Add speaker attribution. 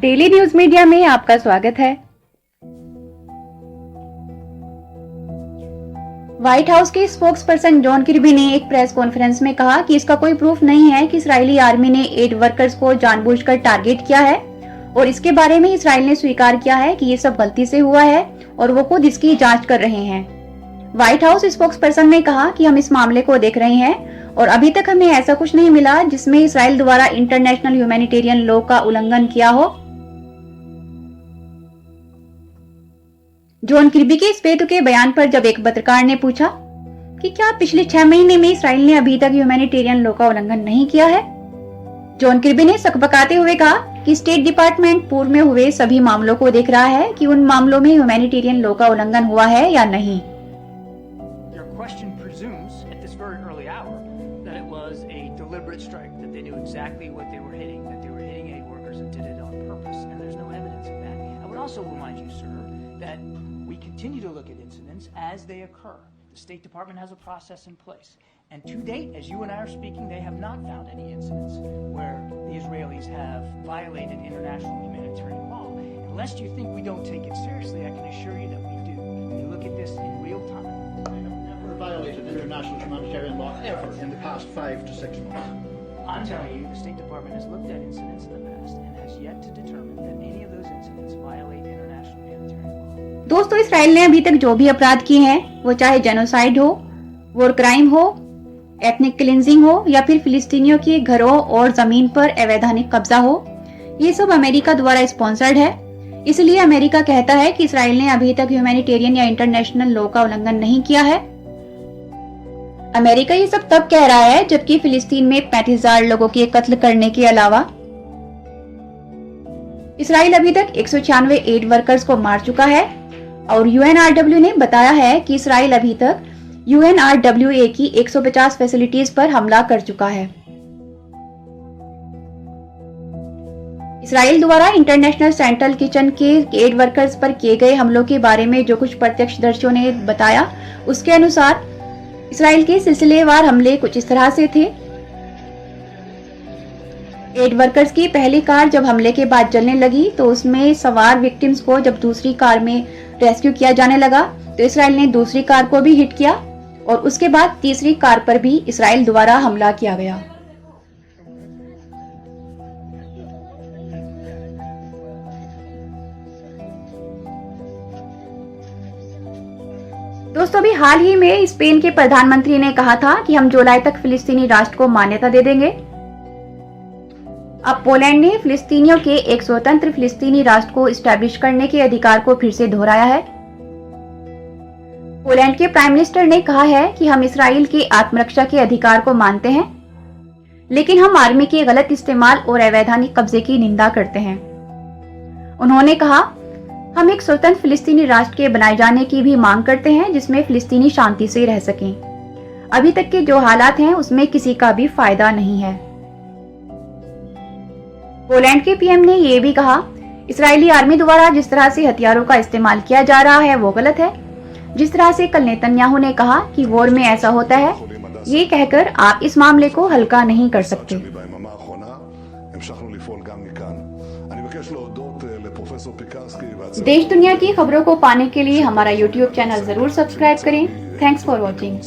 Speaker 1: Daily news media में आपका स्वागत है। व्हाइट हाउस के स्पोक्स पर्सन जॉन किर्बी ने एक प्रेस कॉन्फ्रेंस में कहा कि इसका कोई प्रूफ नहीं है कि इजरायली आर्मी ने एड वर्कर्स को जानबूझकर टारगेट किया है और इसके बारे में इजराइल ने स्वीकार किया है कि ये सब गलती से हुआ है और वो खुद इसकी जांच कर रहे हैं। व्हाइट हाउस स्पोक्स पर्सन ने कहा कि हम इस मामले को देख रहे हैं और अभी तक हमें ऐसा कुछ नहीं मिला जिसमें इजराइल द्वारा इंटरनेशनल ह्यूमैनिटेरियन लॉ का उल्लंघन किया हो। जॉन किर्बी के इस बेतुके बयान पर जब एक पत्रकार ने पूछा कि क्या पिछले 6 महीने में इजराइल ने अभी तक ह्यूमैनिटेरियन लॉ का उल्लंघन नहीं किया है, जॉन किर्बी ने सकपकाते हुए कहा कि स्टेट डिपार्टमेंट पूर्व में हुए सभी मामलों को देख रहा है कि उन मामलों में ह्यूमैनिटेरियन लॉ का उल्लंघन हुआ है या नहीं।
Speaker 2: Continue to look at incidents as they occur. The State Department has a process in place. And to date, as you and I are speaking, they have not found any incidents where the Israelis have violated international humanitarian law. Unless you think we don't take it seriously, I can assure you that we do. We look at this in real time.
Speaker 3: They have never violated international humanitarian law ever in the past 5 to 6 months.
Speaker 2: I'm telling you, the State Department has looked at incidents in the past and has yet to determine that any of those incidents violate international humanitarian law.
Speaker 1: दोस्तों, Israel ने अभी तक जो भी अपराध किए हैं, वो चाहे जेनोसाइड हो, वॉर क्राइम हो, एथनिक क्लींजिंग हो या फिर फिलिस्तीनियों के घरों और जमीन पर अवैधानिक कब्जा हो, ये सब अमेरिका द्वारा स्पॉन्सर्ड है। इसलिए अमेरिका कहता है कि इसराइल ने अभी तक ह्यूमैनिटेरियन या इंटरनेशनल लॉ का उल्लंघन नहीं किया है। अमेरिका ये सब तब कह रहा है जबकि फिलिस्तीन में 35,000 लोगों के कत्ल करने के अलावा इसराइल अभी तक 196 एड वर्कर्स को मार चुका है और UNRWA ने बताया है कि इसराइल अभी तक UNRWA की 150 फैसिलिटीज पर हमला कर चुका है। इसराइल द्वारा इंटरनेशनल सेंट्रल किचन के एड वर्कर्स पर किए गए हमलों के बारे में जो कुछ प्रत्यक्षदर्शियों ने बताया, उसके अनुसार इसराइल के सिलसिलेवार हमले कुछ इस तरह से थे। एड वर्कर्स की पहली कार जब हमले के बाद जलने लगी तो उसमें सवार विक्टिम्स को जब दूसरी कार में रेस्क्यू किया जाने लगा तो इसराइल ने दूसरी कार को भी हिट किया और उसके बाद तीसरी कार पर भी इसराइल द्वारा हमला किया गया। दोस्तों, अभी हाल ही में स्पेन के प्रधानमंत्री ने कहा था कि हम जुलाई तक फिलिस्तीनी राष्ट्र को मान्यता दे देंगे। अब पोलैंड ने फिलिस्तीनियों के एक स्वतंत्र फिलिस्तीनी राष्ट्र को इस्टेब्लिश करने के अधिकार को फिर से दोहराया है। पोलैंड के प्राइम मिनिस्टर ने कहा है कि हम इसराइल के आत्मरक्षा के अधिकार को मानते हैं, लेकिन हम आर्मी के गलत इस्तेमाल और अवैधानिक कब्जे की निंदा करते हैं। उन्होंने कहा, हम एक स्वतंत्र फिलिस्तीनी राष्ट्र के बनाए जाने की भी मांग करते हैं जिसमें फिलिस्तीनी शांति से रह सकें। अभी तक के जो हालात हैं उसमें किसी का भी फायदा नहीं है। पोलैंड के पीएम ने यह भी कहा, इजरायली आर्मी द्वारा जिस तरह से हथियारों का इस्तेमाल किया जा रहा है वो गलत है। जिस तरह से कल नेतन्याहू ने कहा कि वॉर में ऐसा होता है, ये कहकर आप इस मामले को हल्का नहीं कर सकते। देश दुनिया की खबरों को पाने के लिए हमारा YouTube चैनल जरूर सब्सक्राइब करें। Thanks for watching.